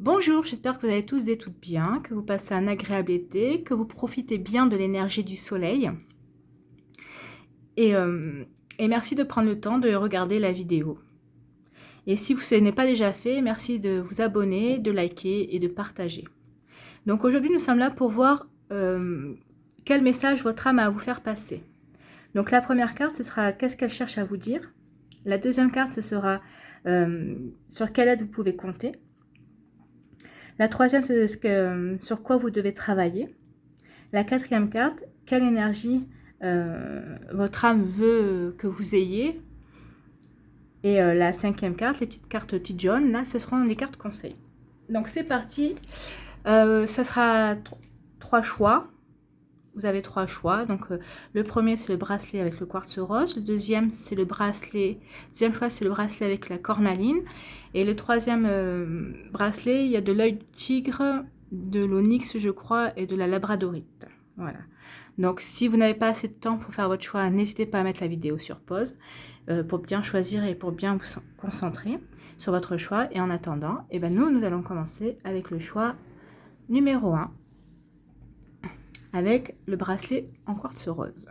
Bonjour, j'espère que vous allez tous et toutes bien, que vous passez un agréable été, que vous profitez bien de l'énergie du soleil. Et, euh, et merci de prendre le temps de regarder la vidéo. Et si ce n'est pas déjà fait, merci de vous abonner, de liker et de partager. Donc aujourd'hui, nous sommes là pour voir quel message votre âme a à vous faire passer. Donc la première carte, ce sera qu'est-ce qu'elle cherche à vous dire. La deuxième carte, ce sera sur quelle aide vous pouvez compter. La troisième, c'est sur quoi vous devez travailler. La quatrième carte, quelle énergie votre âme veut que vous ayez. Et la cinquième carte, les petites cartes petites jaunes, là, ce seront les cartes conseils. Donc c'est parti. Ça sera 3 choix. Vous avez 3 choix. Donc le premier, c'est le bracelet avec le quartz rose. Le deuxième, c'est le bracelet. Deuxième choix, c'est le bracelet avec la cornaline. Et le troisième bracelet, il y a de l'œil de tigre, de l'onyx, je crois, et de la labradorite. Voilà. Donc si vous n'avez pas assez de temps pour faire votre choix, n'hésitez pas à mettre la vidéo sur pause pour bien choisir et pour bien vous concentrer sur votre choix. Et en attendant, eh ben nous allons commencer avec le choix numéro 1. Avec le bracelet en quartz rose.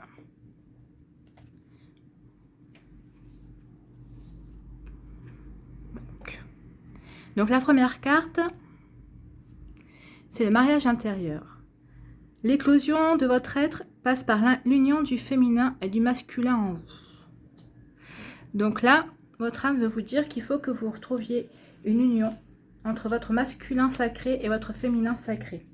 Donc la première carte, c'est le mariage intérieur. L'éclosion de votre être passe par l'union du féminin et du masculin en vous. Donc là, votre âme veut vous dire qu'il faut que vous retrouviez une union entre votre masculin sacré et votre féminin sacré.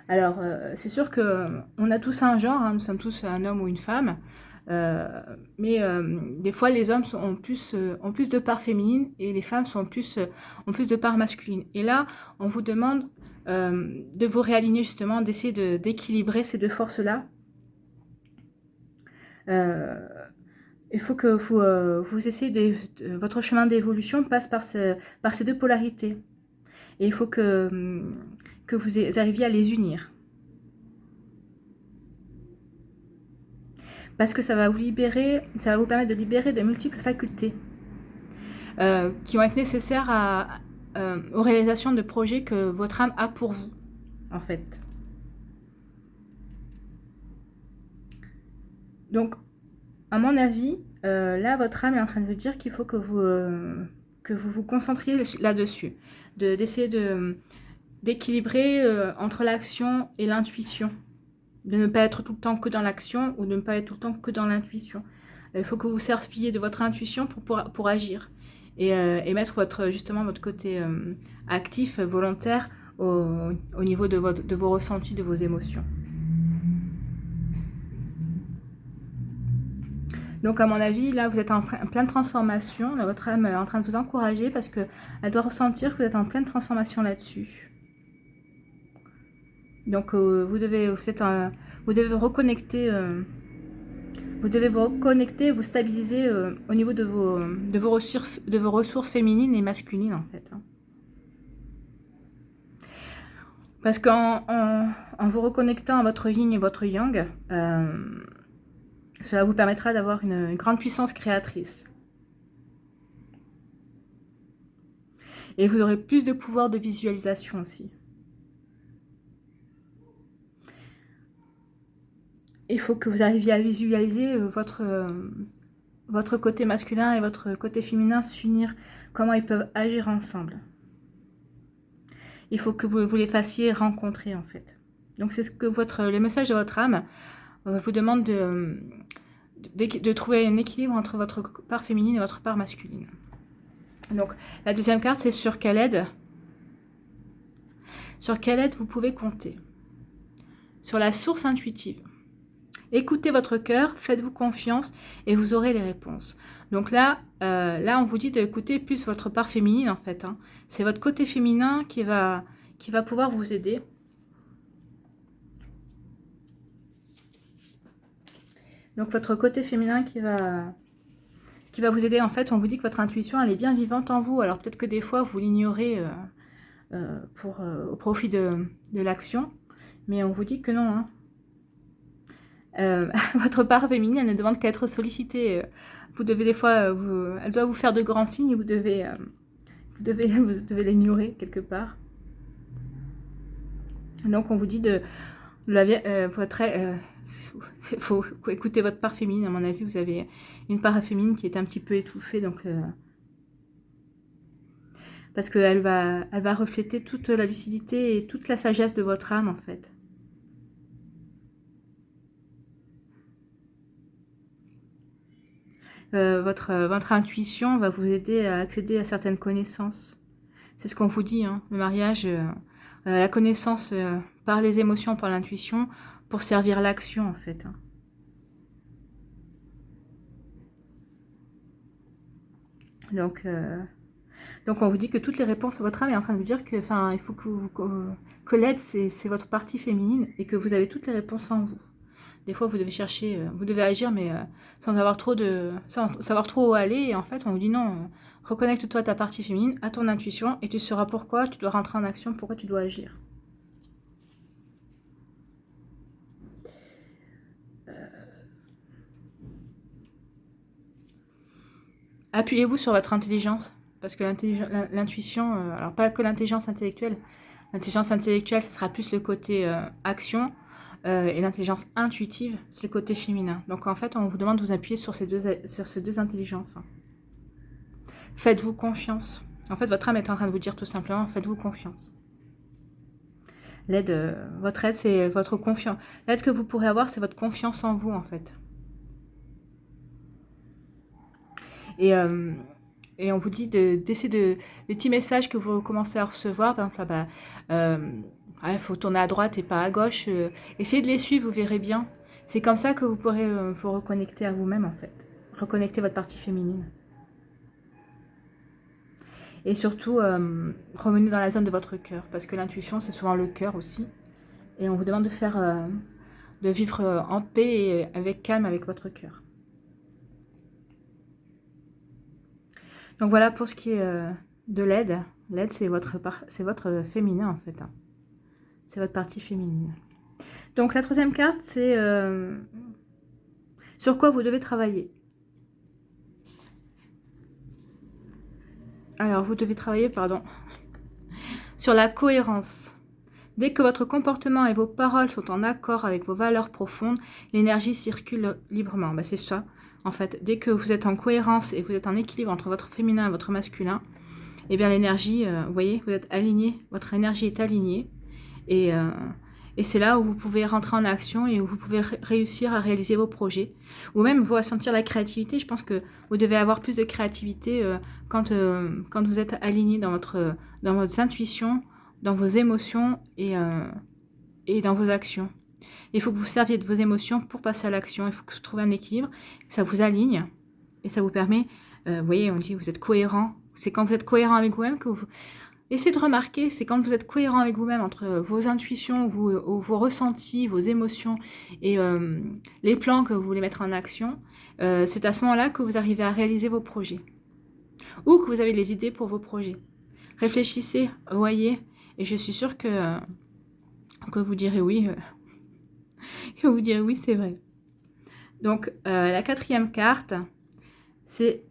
Alors, c'est sûr qu'on a tous un genre, hein, nous sommes tous un homme ou une femme, mais des fois les hommes ont plus de part féminine et les femmes ont plus de part masculine. Et là, on vous demande de vous réaligner justement, d'essayer d'équilibrer ces deux forces-là. Il faut que vous essayez votre chemin d'évolution passe par ces deux polarités. Et il faut que vous arriviez à les unir. Parce que ça va vous libérer, ça va vous permettre de libérer de multiples facultés qui vont être nécessaires aux réalisations de projets que votre âme a pour vous, en fait. Donc, à mon avis, là, votre âme est en train de vous dire qu'il faut que vous concentriez là-dessus, d'essayer d'équilibrer entre l'action et l'intuition, de ne pas être tout le temps que dans l'action ou de ne pas être tout le temps que dans l'intuition. Il faut que vous serviez de votre intuition pour agir et mettre justement votre côté actif, volontaire au niveau de vos ressentis, de vos émotions. Donc à mon avis, là vous êtes en pleine transformation, là, votre âme est en train de vous encourager parce qu'elle doit ressentir que vous êtes en pleine transformation là-dessus. Donc vous devez reconnecter, vous devez vous reconnecter, vous stabiliser au niveau de vos ressources féminines et masculines en fait. Parce qu'en vous reconnectant à votre yin et votre yang, cela vous permettra d'avoir une grande puissance créatrice. Et vous aurez plus de pouvoir de visualisation aussi. Il faut que vous arriviez à visualiser votre côté masculin et votre côté féminin s'unir, comment ils peuvent agir ensemble. Il faut que vous les fassiez rencontrer en fait. Donc c'est ce que les messages de votre âme vous demandent de trouver un équilibre entre votre part féminine et votre part masculine. Donc la deuxième carte, c'est sur quelle aide vous pouvez compter. Sur la source intuitive. Écoutez votre cœur, faites-vous confiance et vous aurez les réponses. Donc là, on vous dit d'écouter plus votre part féminine en fait. Hein. C'est votre côté féminin qui va pouvoir vous aider. Donc votre côté féminin qui va vous aider. En fait, on vous dit que votre intuition, elle est bien vivante en vous. Alors peut-être que des fois, vous l'ignorez au profit de l'action. Mais on vous dit que non. Hein. Votre part féminine, elle ne demande qu'à être sollicitée. Vous devez des fois, elle doit vous faire de grands signes et vous devez vous devez l'ignorer quelque part. Donc on vous dit faut écouter votre part féminine. À mon avis, vous avez une part féminine qui est un petit peu étouffée, donc parce qu'elle va refléter toute la lucidité et toute la sagesse de votre âme en fait. Votre intuition va vous aider à accéder à certaines connaissances. C'est ce qu'on vous dit, hein, le mariage, la connaissance par les émotions, par l'intuition, pour servir l'action en fait. Hein. Donc on vous dit que toutes les réponses, votre âme est en train de vous dire que, il faut que l'aide, c'est votre partie féminine et que vous avez toutes les réponses en vous. Des fois, vous devez chercher, vous devez agir, mais sans savoir trop où aller. Et en fait, on vous dit non, reconnecte-toi à ta partie féminine, à ton intuition, et tu sauras pourquoi tu dois rentrer en action, pourquoi tu dois agir. Appuyez-vous sur votre intelligence, parce que l'intuition, alors pas que l'intelligence intellectuelle, ce sera plus le côté action, et l'intelligence intuitive, c'est le côté féminin. Donc en fait, on vous demande de vous appuyer sur ces deux intelligences. Faites-vous confiance. En fait, votre âme est en train de vous dire tout simplement, faites-vous confiance. L'aide, votre aide, c'est votre confiance. L'aide que vous pourrez avoir, c'est votre confiance en vous, en fait. Et on vous dit d'essayer des petits messages que vous commencez à recevoir. Par exemple, il faut tourner à droite et pas à gauche. Essayez de les suivre, vous verrez bien. C'est comme ça que vous pourrez vous reconnecter à vous-même, en fait. Reconnecter votre partie féminine. Et surtout, revenez dans la zone de votre cœur. Parce que l'intuition, c'est souvent le cœur aussi. Et on vous demande de vivre en paix et avec calme avec votre cœur. Donc voilà pour ce qui est de l'aide. L'aide, c'est votre féminin en fait. Hein. C'est votre partie féminine. Donc la troisième carte, c'est sur quoi vous devez travailler. Alors, vous devez travailler, sur la cohérence. Dès que votre comportement et vos paroles sont en accord avec vos valeurs profondes, l'énergie circule librement. C'est ça, en fait. Dès que vous êtes en cohérence et vous êtes en équilibre entre votre féminin et votre masculin, eh bien l'énergie, vous voyez, vous êtes aligné, votre énergie est alignée. Et c'est là où vous pouvez rentrer en action et où vous pouvez réussir à réaliser vos projets. Ou même vous ressentir la créativité. Je pense que vous devez avoir plus de créativité quand vous êtes aligné dans votre intuitions, dans vos émotions et dans vos actions. Il faut que vous serviez de vos émotions pour passer à l'action. Il faut que vous trouviez un équilibre. Ça vous aligne et ça vous permet, vous voyez, on dit que vous êtes cohérent. C'est quand vous êtes cohérent avec vous-même que vous... Essayez de remarquer, c'est quand vous êtes cohérent avec vous-même entre vos intuitions, vos ressentis, vos émotions et les plans que vous voulez mettre en action, c'est à ce moment-là que vous arrivez à réaliser vos projets. Ou que vous avez les idées pour vos projets. Réfléchissez, voyez, et je suis sûre que vous direz oui. Que vous direz oui, c'est vrai. Donc, la quatrième carte, c'est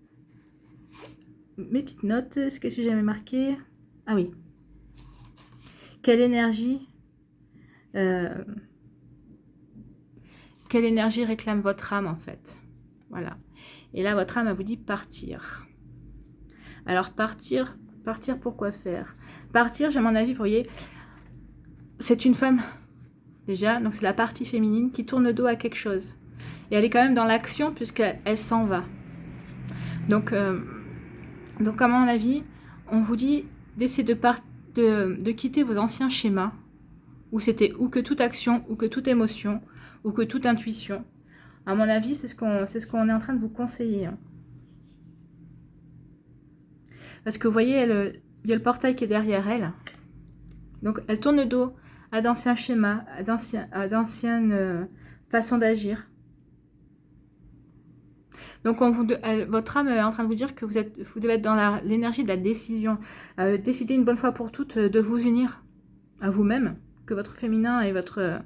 mes petites notes. Est-ce que j'ai jamais marqué ? Ah oui. Quelle énergie réclame votre âme en fait. Voilà. Et là, votre âme, elle vous dit partir. Alors, partir pour quoi faire ? Partir, j'ai mon avis, vous voyez, c'est une femme, déjà, donc c'est la partie féminine qui tourne le dos à quelque chose. Et elle est quand même dans l'action puisqu'elle s'en va. Donc, à mon avis, on vous dit d'essayer de quitter vos anciens schémas où c'était ou que toute action, ou que toute émotion, ou que toute intuition. À mon avis, c'est ce qu'on est en train de vous conseiller. Hein. Parce que vous voyez, il y a le portail qui est derrière elle. Donc, elle tourne le dos à d'anciens schémas, à d'anciennes façons d'agir. Donc, votre âme est en train de vous dire que vous devez être dans l'énergie de la décision. Décider une bonne fois pour toutes de vous unir à vous-même, que votre féminin et votre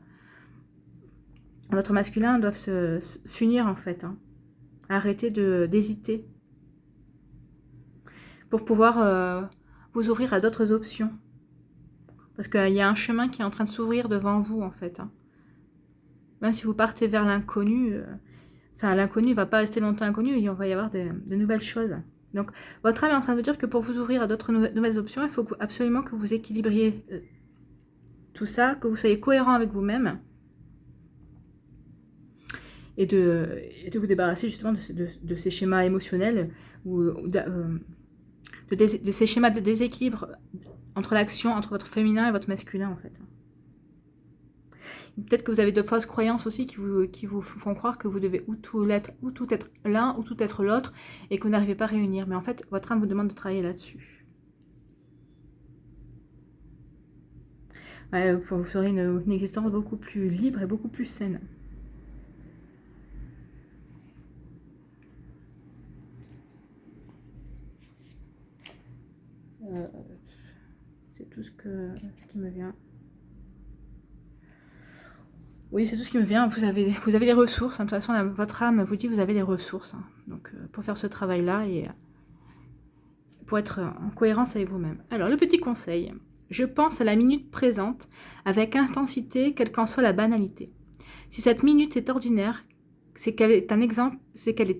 masculin doivent s'unir en fait. Hein. Arrêtez d'hésiter. Pour pouvoir vous ouvrir à d'autres options. Parce qu'il y a un chemin qui est en train de s'ouvrir devant vous, en fait. Hein. Même si vous partez vers l'inconnu, l'inconnu ne va pas rester longtemps inconnu, il va y avoir de nouvelles choses. Donc, votre âme est en train de vous dire que pour vous ouvrir à d'autres nouvelles options, il faut absolument que vous équilibriez tout ça, que vous soyez cohérent avec vous-même. Et de vous débarrasser justement de ces schémas émotionnels ou de ces schémas de déséquilibre entre l'action, entre votre féminin et votre masculin, en fait. Peut-être que vous avez de fausses croyances aussi qui vous font croire que vous devez ou tout être l'un ou tout être l'autre et que vous n'arrivez pas à réunir. Mais en fait, votre âme vous demande de travailler là-dessus. Ouais, vous aurez une existence beaucoup plus libre et beaucoup plus saine. C'est tout ce qui me vient. Oui, c'est tout ce qui me vient. Vous avez les ressources. Hein. De toute façon, votre âme vous dit que vous avez les ressources. Hein. Donc, pour faire ce travail-là et pour être en cohérence avec vous-même. Alors, le petit conseil. Je pense à la minute présente avec intensité, quelle qu'en soit la banalité. Si cette minute est ordinaire, c'est qu'elle est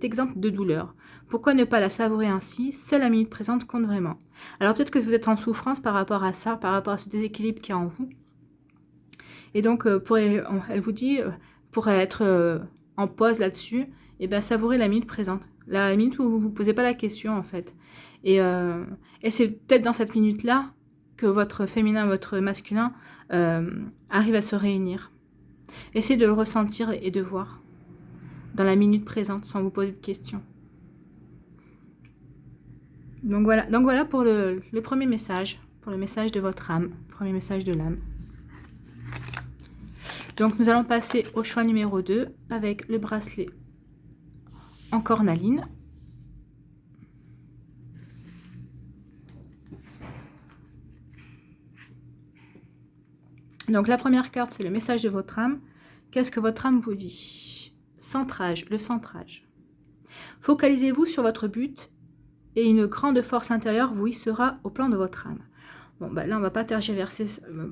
exempte de douleur. Pourquoi ne pas la savourer ainsi? Seule la minute présente compte vraiment. Alors peut-être que vous êtes en souffrance par rapport à ça, par rapport à ce déséquilibre qui est en vous. Et donc, elle vous dit, pour être en pause là-dessus, et ben savourez la minute présente. La minute où vous ne vous posez pas la question, en fait. Et c'est peut-être dans cette minute-là que votre féminin, votre masculin arrive à se réunir. Essayez de le ressentir et de voir dans la minute présente, sans vous poser de questions. Donc voilà pour le premier message, pour le message de votre âme, premier message de l'âme. Donc nous allons passer au choix numéro 2 avec le bracelet en cornaline. Donc la première carte, c'est le message de votre âme. Qu'est-ce que votre âme vous dit? Centrage, le centrage. Focalisez-vous sur votre but et une grande force intérieure vous hissera au plan de votre âme. Bon, bah là, on ne va pas tergiverser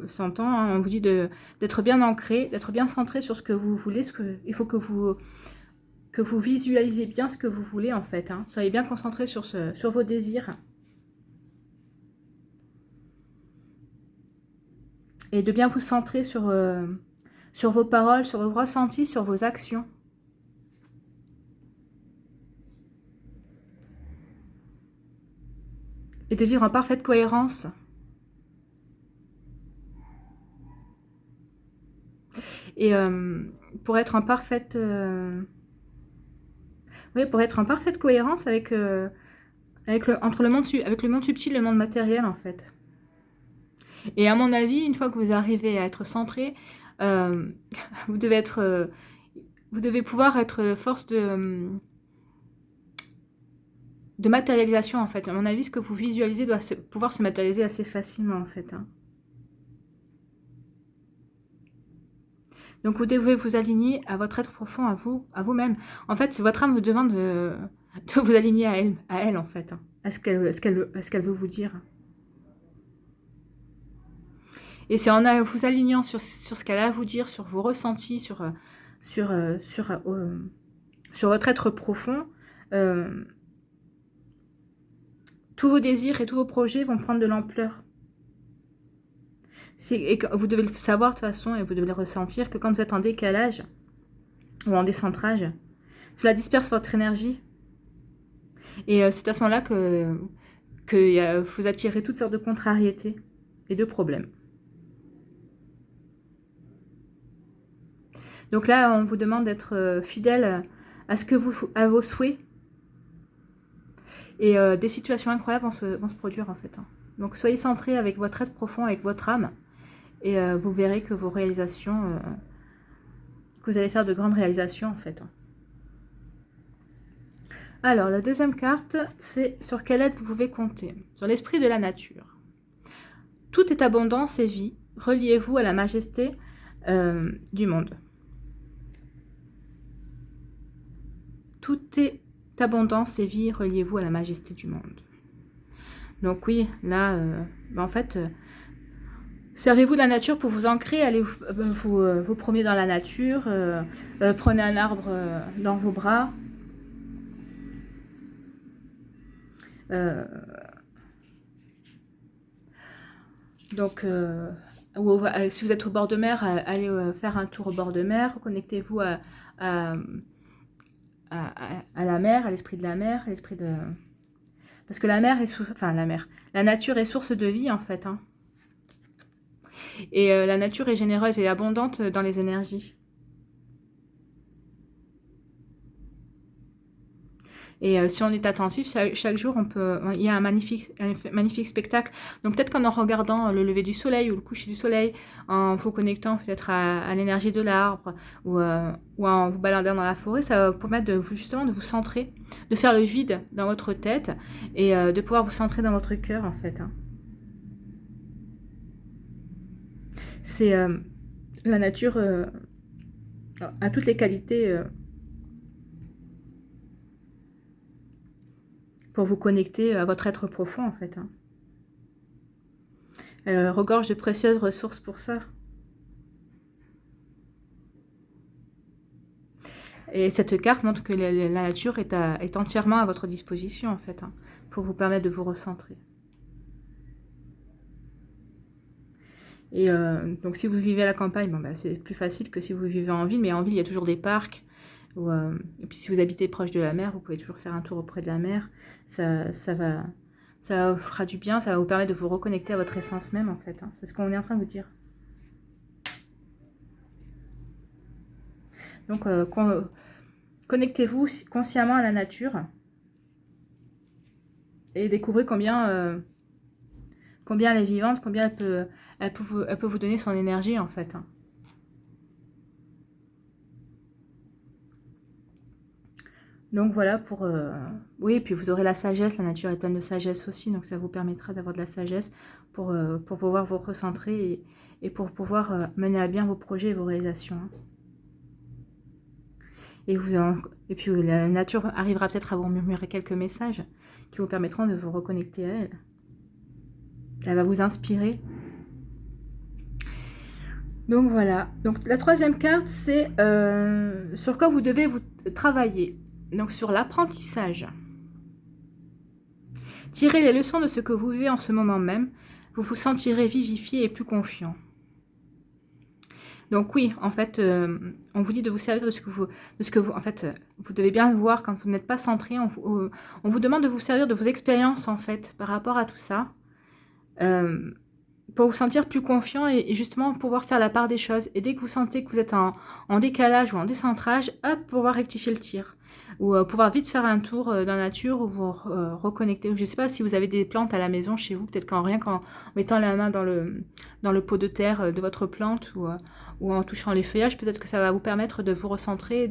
100 ans. Hein. On vous dit d'être bien ancré, d'être bien centré sur ce que vous voulez. Il faut que vous visualisez bien ce que vous voulez, en fait. Hein. Soyez bien concentré sur vos désirs. Et de bien vous centrer sur vos paroles, sur vos ressentis, sur vos actions. Et de vivre en parfaite cohérence. Et pour être en parfaite... Oui, pour être en parfaite cohérence avec le monde subtil et le monde matériel, en fait. Et à mon avis, une fois que vous arrivez à être centré, vous devez pouvoir être force de matérialisation, en fait. À mon avis, ce que vous visualisez doit pouvoir se matérialiser assez facilement, en fait. Hein. Donc, vous devez vous aligner à votre être profond, à vous-même. En fait, votre âme vous demande de vous aligner à elle, en fait. Hein, à ce qu'elle veut vous dire. Et c'est en vous alignant sur ce qu'elle a à vous dire, sur vos ressentis, sur votre être profond, tous vos désirs et tous vos projets vont prendre de l'ampleur. Et vous devez le savoir de toute façon, et vous devez le ressentir, que quand vous êtes en décalage ou en décentrage, cela disperse votre énergie. Et c'est à ce moment-là que vous attirez toutes sortes de contrariétés et de problèmes. Donc là, on vous demande d'être fidèle à vos souhaits. Et des situations incroyables vont se produire, en fait. Hein. Donc soyez centrés avec votre être profond, avec votre âme. Et vous verrez que vos réalisations, que vous allez faire de grandes réalisations, en fait. Alors, la deuxième carte, c'est sur quelle aide vous pouvez compter. Sur l'esprit de la nature. Tout est abondance et vie. Reliez-vous à la majesté du monde. Tout est abondance et vie. Reliez-vous à la majesté du monde. Donc oui, là, en fait, servez-vous de la nature pour vous ancrer, allez vous promener dans la nature, prenez un arbre dans vos bras. Donc, si vous êtes au bord de mer, allez faire un tour au bord de mer, connectez-vous à, à la mer, à l'esprit de la mer, à l'esprit de... Parce que la mer est la nature est source de vie en fait, hein. Et la nature est généreuse et abondante dans les énergies. Et si on est attentif, chaque jour, il y a un magnifique spectacle. Donc peut-être qu'en regardant le lever du soleil ou le coucher du soleil, en vous connectant peut-être à l'énergie de l'arbre ou en vous baladant dans la forêt, ça va vous permettre justement de vous centrer, de faire le vide dans votre tête et de pouvoir vous centrer dans votre cœur en fait, hein. C'est la nature a toutes les qualités pour vous connecter à votre être profond en fait, hein. Elle regorge de précieuses ressources pour ça. Et cette carte montre que la nature est entièrement à votre disposition en fait, hein, pour vous permettre de vous recentrer. Et donc si vous vivez à la campagne, bon, bah, c'est plus facile que si vous vivez en ville, mais en ville il y a toujours des parcs. Et puis si vous habitez proche de la mer, vous pouvez toujours faire un tour auprès de la mer. Ça vous fera du bien, ça va vous permettre de vous reconnecter à votre essence même en fait, hein. C'est ce qu'on est en train de vous dire. Donc connectez-vous consciemment à la nature et découvrez combien elle est vivante, combien elle peut vous donner son énergie en fait, hein. Donc voilà pour... oui, puis vous aurez la sagesse, la nature est pleine de sagesse aussi, donc ça vous permettra d'avoir de la sagesse pour pouvoir vous recentrer et pour pouvoir mener à bien vos projets et vos réalisations, hein. Et puis la nature arrivera peut-être à vous murmurer quelques messages qui vous permettront de vous reconnecter à elle. Elle va vous inspirer. Donc voilà. Donc la troisième carte, c'est sur quoi vous devez vous travailler. Donc sur l'apprentissage. Tirez les leçons de ce que vous vivez en ce moment même. Vous vous sentirez vivifié et plus confiant. Donc oui, en fait, on vous dit de vous servir de ce que vous, en fait, vous devez bien voir quand vous n'êtes pas centré. On vous demande de vous servir de vos expériences en fait par rapport à tout ça, pour vous sentir plus confiant et justement pouvoir faire la part des choses. Et dès que vous sentez que vous êtes en décalage ou en décentrage, hop, pouvoir rectifier le tir ou pouvoir vite faire un tour dans la nature ou vous reconnecter. Je ne sais pas si vous avez des plantes à la maison chez vous, peut-être rien qu'en mettant la main dans le pot de terre de votre plante ou en touchant les feuillages, peut-être que ça va vous permettre de vous recentrer et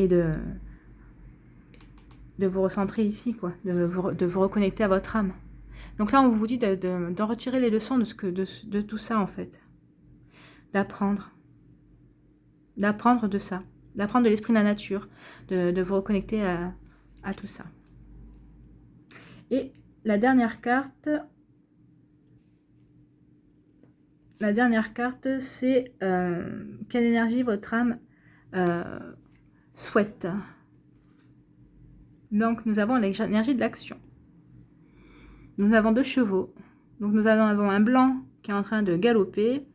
de vous recentrer ici, quoi, de vous reconnecter à votre âme. Donc là, on vous dit d'en retirer les leçons de tout ça, en fait. D'apprendre de ça, d'apprendre de l'esprit de la nature, de vous reconnecter à tout ça. Et la dernière carte, c'est quelle énergie votre âme souhaite. Donc, nous avons l'énergie de l'action. Nous avons 2 chevaux. Donc, nous avons un blanc qui est en train de galoper.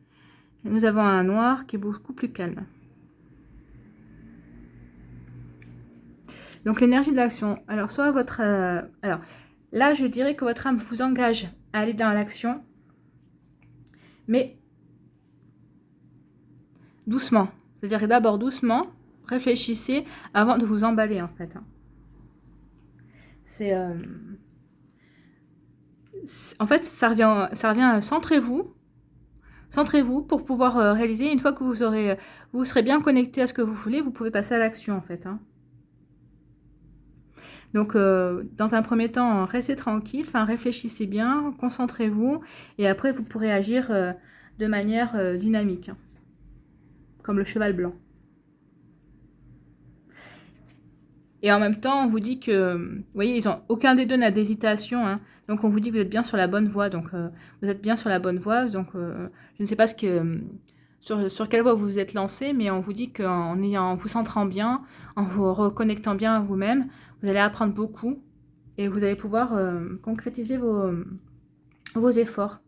Et nous avons un noir qui est beaucoup plus calme. Donc, l'énergie de l'action. Alors, soit votre... alors, là, je dirais que votre âme vous engage à aller dans l'action. Mais doucement. C'est-à-dire d'abord doucement, réfléchissez avant de vous emballer, en fait. C'est... en fait, ça revient à centrez-vous. Centrez-vous pour pouvoir réaliser. Une fois que vous serez bien connecté à ce que vous voulez, vous pouvez passer à l'action, en fait, hein. Donc, dans un premier temps, restez tranquille, réfléchissez bien, concentrez-vous, et après, vous pourrez agir de manière dynamique, hein, comme le cheval blanc. Et en même temps, on vous dit que, vous voyez, aucun des deux n'a d'hésitation, hein. Donc on vous dit que vous êtes bien sur la bonne voie. Donc vous êtes bien sur la bonne voie. Donc je ne sais pas sur quelle voie vous vous êtes lancé, mais on vous dit en vous centrant bien, en vous reconnectant bien à vous-même, vous allez apprendre beaucoup et vous allez pouvoir concrétiser vos efforts.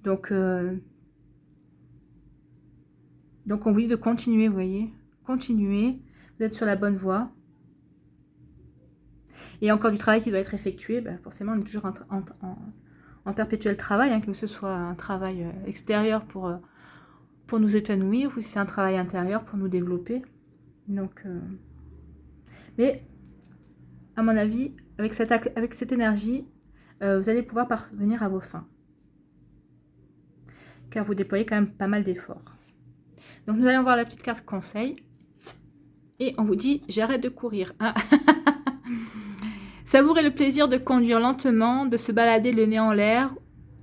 Donc on vous dit de continuer, vous voyez. Continuez, vous êtes sur la bonne voie. Et encore du travail qui doit être effectué, ben forcément on est toujours en perpétuel travail, hein, que ce soit un travail extérieur pour nous épanouir, ou si c'est un travail intérieur pour nous développer. Donc, mais à mon avis, avec cette énergie, vous allez pouvoir parvenir à vos fins. Car vous déployez quand même pas mal d'efforts. Donc nous allons voir la petite carte conseil. Et on vous dit, j'arrête de courir. Ah. Savourez le plaisir de conduire lentement, de se balader le nez en l'air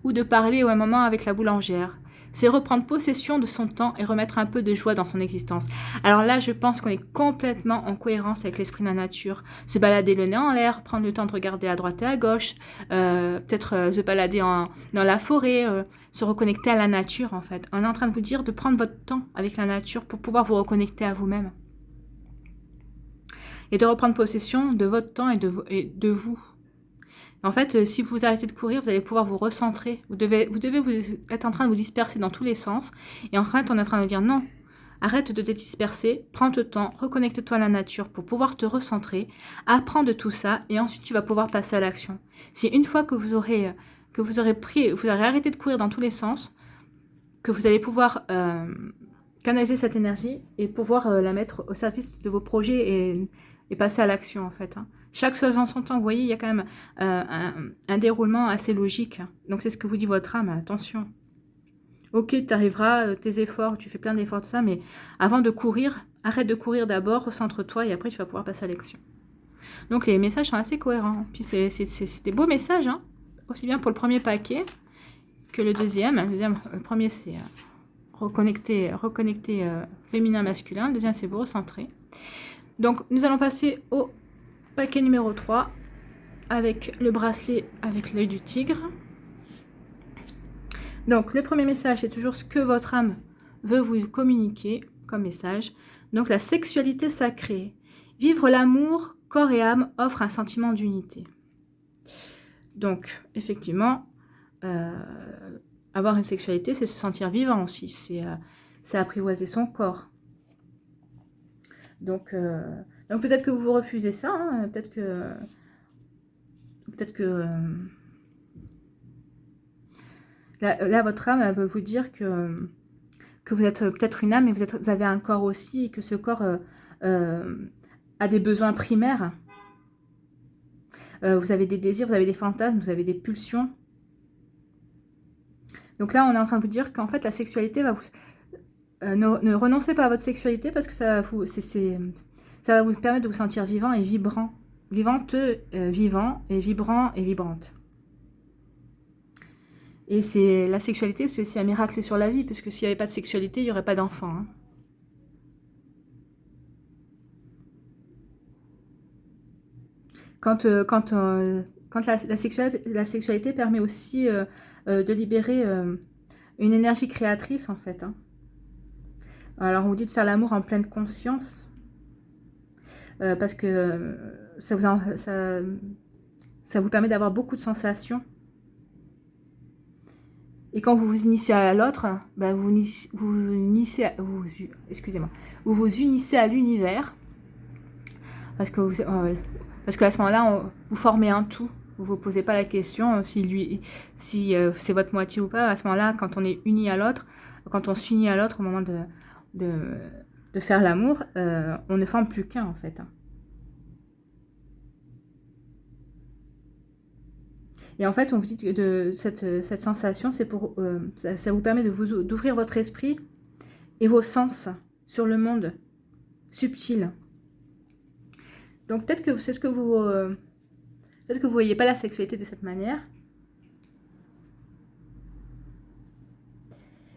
ou de parler à un moment avec la boulangère. C'est reprendre possession de son temps et remettre un peu de joie dans son existence. Alors là, je pense qu'on est complètement en cohérence avec l'esprit de la nature. Se balader le nez en l'air, prendre le temps de regarder à droite et à gauche, peut-être se balader dans la forêt, se reconnecter à la nature en fait. On est en train de vous dire de prendre votre temps avec la nature pour pouvoir vous reconnecter à vous-même. Et de reprendre possession de votre temps et de vous. En fait, si vous arrêtez de courir, vous allez pouvoir vous recentrer. Vous devez être en train de vous disperser dans tous les sens. Et en fait, on est en train de dire non. Arrête de te disperser, prends ton temps, reconnecte-toi à la nature pour pouvoir te recentrer, apprends de tout ça et ensuite tu vas pouvoir passer à l'action. Si une fois que vous aurez arrêté de courir dans tous les sens, que vous allez pouvoir canaliser cette énergie et pouvoir la mettre au service de vos projets et passer à l'action en fait. Hein. Chaque chose en son temps, vous voyez, il y a quand même un déroulement assez logique. Donc c'est ce que vous dit votre âme, attention. Ok, tu arriveras, tes efforts, tu fais plein d'efforts, tout ça, mais avant de courir, arrête de courir d'abord, recentre-toi et après tu vas pouvoir passer à l'action. Donc les messages sont assez cohérents. Puis c'est des beaux messages, hein, aussi bien pour le premier paquet que le deuxième. Le premier c'est reconnecter féminin masculin, le deuxième c'est vous recentrer. Donc nous allons passer au paquet numéro 3 avec le bracelet avec l'œil du tigre. Donc le premier message c'est toujours ce que votre âme veut vous communiquer comme message. Donc la sexualité sacrée. Vivre l'amour, corps et âme offre un sentiment d'unité. Donc effectivement, avoir une sexualité c'est se sentir vivant aussi, c'est apprivoiser son corps. Donc peut-être que vous refusez ça, hein, peut-être que là, votre âme elle veut vous dire que vous êtes peut-être une âme, mais vous avez un corps aussi, et que ce corps a des besoins primaires. Vous avez des désirs, vous avez des fantasmes, vous avez des pulsions. Donc là, on est en train de vous dire qu'en fait, la sexualité va vous... ne renoncez pas à votre sexualité parce que ça va vous permettre de vous sentir vivant et vibrant. Vivante, vivant et vibrant et vibrante. Et la sexualité, c'est aussi un miracle sur la vie, puisque s'il n'y avait pas de sexualité, il n'y aurait pas d'enfant. Hein. Quand la sexualité permet aussi de libérer une énergie créatrice, en fait. Hein. Alors, on vous dit de faire l'amour en pleine conscience, parce que ça vous permet d'avoir beaucoup de sensations. Et quand vous vous unissez à l'autre, ben vous vous unissez à l'univers, parce qu'à ce moment-là, vous formez un tout. Vous ne vous posez pas la question si c'est votre moitié ou pas. À ce moment-là, quand on est uni à l'autre, quand on s'unit à l'autre au moment de faire l'amour, on ne forme plus qu'un en fait. Et en fait, on vous dit que cette sensation, c'est pour ça vous permet d'ouvrir votre esprit et vos sens sur le monde subtil. Donc peut-être que c'est ce que peut-être que vous voyez pas la sexualité de cette manière.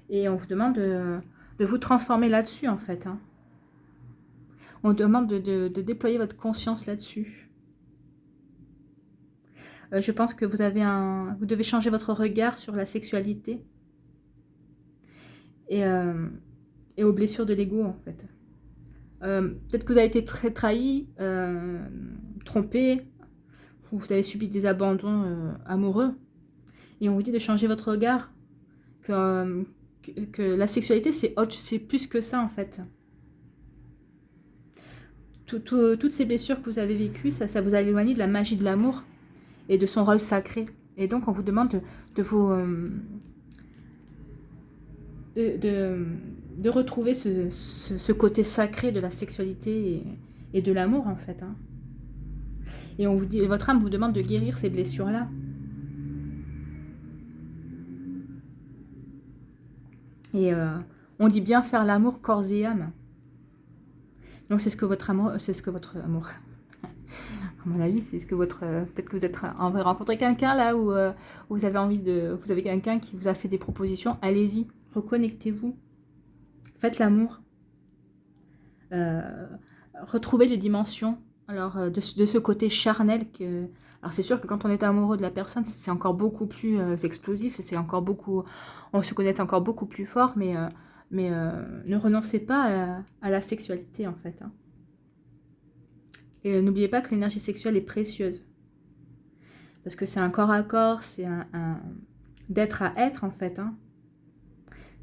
Et on vous demande de vous transformer là-dessus, en fait. Hein. On demande de déployer votre conscience là-dessus. Je pense que vous devez changer votre regard sur la sexualité et aux blessures de l'ego, en fait. Peut-être que vous avez été très trahi, trompé, ou vous avez subi des abandons amoureux, et on vous dit de changer votre regard, que la sexualité, c'est plus que ça, en fait. Toutes ces blessures que vous avez vécues, ça vous a éloigné de la magie de l'amour et de son rôle sacré. Et donc, on vous demande de retrouver ce côté sacré de la sexualité et de l'amour, en fait. Hein. Et on vous dit, votre âme vous demande de guérir ces blessures-là. Et on dit bien faire l'amour corps et âme. Donc c'est ce que votre amour, à mon avis, c'est ce que peut-être que vous êtes en train de rencontrer quelqu'un là où vous avez quelqu'un qui vous a fait des propositions. Allez-y, reconnectez-vous, faites l'amour, retrouvez les dimensions. Alors de ce côté charnel alors c'est sûr que quand on est amoureux de la personne, c'est encore beaucoup plus explosif, on se connaît encore beaucoup plus fort, mais ne renoncez pas à la sexualité en fait. Hein. Et n'oubliez pas que l'énergie sexuelle est précieuse. Parce que c'est un corps à corps, c'est d'être à être en fait. Hein.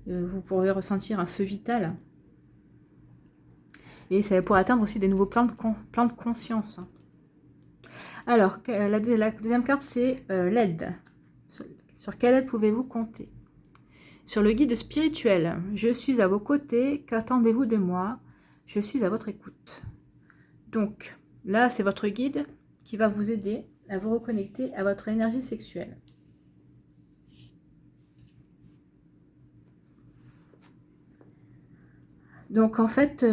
Vous pourrez ressentir un feu vital. Et ça pour atteindre aussi des nouveaux plans de conscience. Hein. Alors, la deuxième carte, c'est l'aide. Sur quelle aide pouvez-vous compter? Sur le guide spirituel. Je suis à vos côtés. Qu'attendez-vous de moi? Je suis à votre écoute. Donc, là, c'est votre guide qui va vous aider à vous reconnecter à votre énergie sexuelle. Donc, en fait,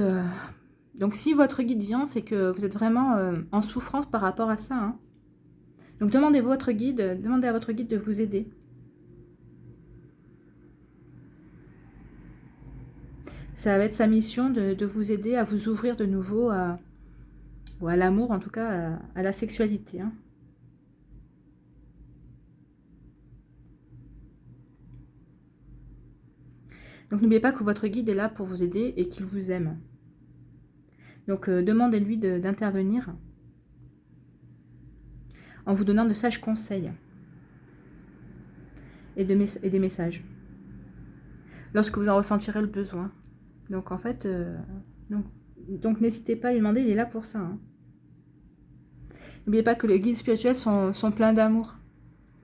donc si votre guide vient, c'est que vous êtes vraiment en souffrance par rapport à ça. Hein. Donc, demandez à votre guide de vous aider. Ça va être sa mission de vous aider à vous ouvrir de nouveau à l'amour, en tout cas à la sexualité. Hein. Donc n'oubliez pas que votre guide est là pour vous aider et qu'il vous aime. Donc demandez-lui d'intervenir en vous donnant de sages conseils et des messages lorsque vous en ressentirez le besoin. Donc en fait, donc n'hésitez pas à lui demander, il est là pour ça. Hein. N'oubliez pas que les guides spirituels sont pleins d'amour.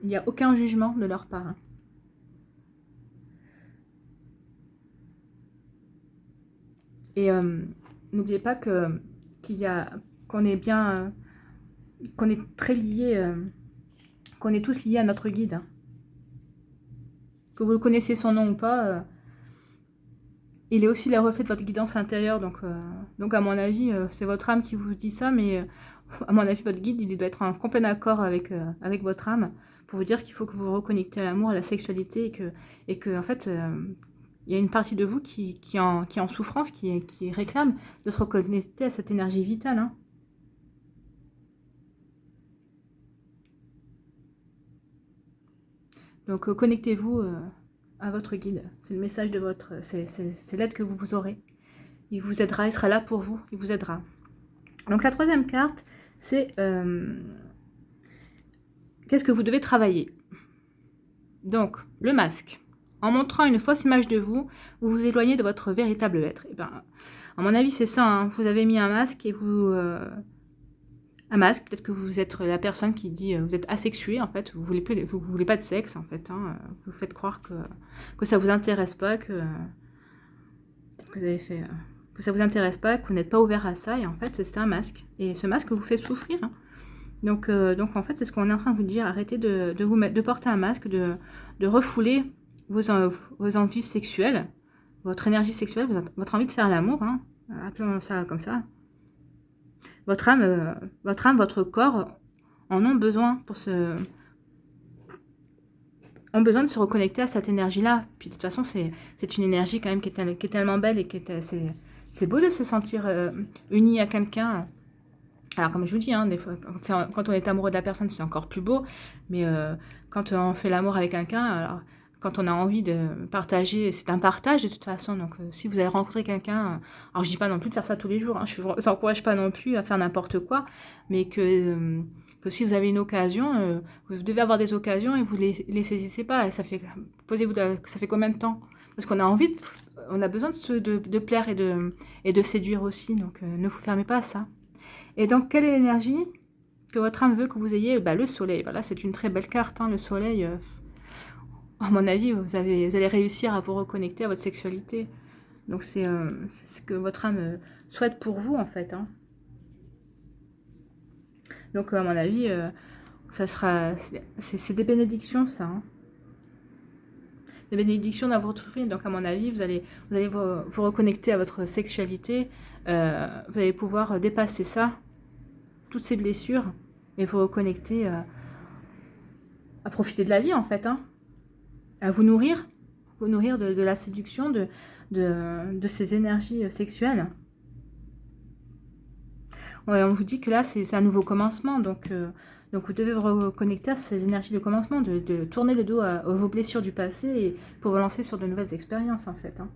Il n'y a aucun jugement de leur part. Hein. Et n'oubliez pas qu'on est bien, qu'on est très liés, qu'on est tous liés à notre guide. Hein. Que vous connaissiez son nom ou pas, il est aussi le reflet de votre guidance intérieure. Donc à mon avis, c'est votre âme qui vous dit ça, mais à mon avis, votre guide, il doit être en complet accord avec votre âme pour vous dire qu'il faut que vous vous reconnectez à l'amour, à la sexualité et que en fait, il y a une partie de vous qui est en souffrance, qui réclame de se reconnecter à cette énergie vitale. Hein. Donc connectez-vous à votre guide. C'est le message de c'est l'aide que vous aurez. Il vous aidera, il sera là pour vous, il vous aidera. Donc la troisième carte, c'est qu'est-ce que vous devez travailler? Donc, le masque. En montrant une fausse image de vous, vous vous éloignez de votre véritable être. Et ben, à mon avis, c'est ça. Hein. Vous avez mis un masque et vous... un masque, peut-être que vous êtes la personne qui dit vous êtes asexué en fait, vous voulez pas de sexe en fait, hein, vous faites croire que ça vous intéresse pas, que peut-être que vous avez fait que ça vous intéresse pas, que vous n'êtes pas ouvert à ça et en fait c'est un masque et ce masque vous fait souffrir. Hein. Donc en fait c'est ce qu'on est en train de vous dire, arrêtez de porter un masque, de refouler vos envies sexuelles, votre énergie sexuelle, votre envie de faire l'amour, hein, appelons ça comme ça. Votre âme, votre corps en ont besoin ont besoin de se reconnecter à cette énergie-là. Puis de toute façon, c'est une énergie quand même qui est tellement belle et c'est beau de se sentir uni à quelqu'un. Alors comme je vous dis, hein, des fois, quand on est amoureux de la personne, c'est encore plus beau. Mais quand on fait l'amour avec quelqu'un, alors quand on a envie de partager, c'est un partage de toute façon. Donc si vous avez rencontré quelqu'un, alors je dis pas non plus de faire ça tous les jours, hein, je ne vous encourage pas non plus à faire n'importe quoi, mais que si vous avez une occasion, vous devez avoir des occasions et vous les saisissez pas. Et ça fait, posez-vous, ça fait combien de temps? Parce qu'on a envie, on a besoin de plaire et de séduire aussi. Donc ne vous fermez pas à ça. Et donc quelle est l'énergie que votre âme veut que vous ayez? Le soleil. Voilà, c'est une très belle carte, hein, le soleil. À mon avis, vous allez réussir à vous reconnecter à votre sexualité. Donc c'est ce que votre âme souhaite pour vous en fait. Hein. Donc à mon avis, ça sera, c'est des bénédictions ça. Hein. Des bénédictions dans votre vie. Donc à mon avis, vous allez vous reconnecter à votre sexualité. Vous allez pouvoir dépasser ça, toutes ces blessures, et vous reconnecter à profiter de la vie en fait. Hein. À vous nourrir de la séduction, de ces énergies sexuelles. Ouais, on vous dit que là, c'est un nouveau commencement, donc vous devez vous reconnecter à ces énergies de commencement, de tourner le dos à vos blessures du passé et pour vous lancer sur de nouvelles expériences, en fait. Hein.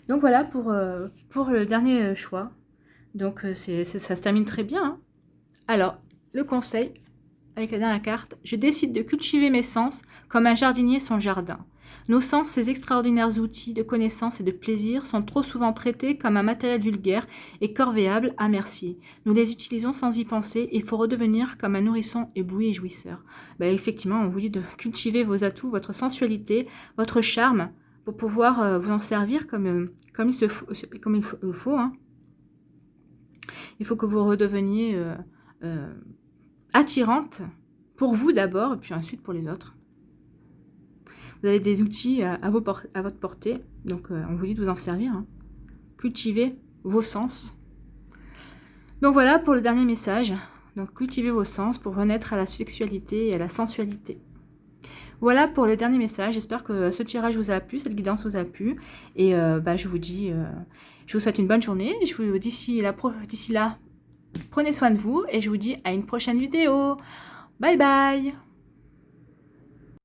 Donc voilà pour le dernier choix. Donc ça se termine très bien. Hein. Alors, le conseil, avec la dernière carte, je décide de cultiver mes sens comme un jardinier son jardin. Nos sens, ces extraordinaires outils de connaissance et de plaisir, sont trop souvent traités comme un matériel vulgaire et corvéable à merci. Nous les utilisons sans y penser et il faut redevenir comme un nourrisson ébloui et jouisseur. Effectivement, on vous dit de cultiver vos atouts, votre sensualité, votre charme, pour pouvoir vous en servir comme il faut. Hein. Il faut que vous redeveniez attirante pour vous d'abord, et puis ensuite pour les autres. Vous avez des outils à votre portée, donc on vous dit de vous en servir. Hein. Cultivez vos sens. Donc voilà pour le dernier message. Donc cultivez vos sens pour renaître à la sexualité et à la sensualité. Voilà pour le dernier message. J'espère que ce tirage vous a plu, cette guidance vous a plu. Et je vous dis, je vous souhaite une bonne journée. D'ici là, prenez soin de vous et je vous dis à une prochaine vidéo. Bye bye!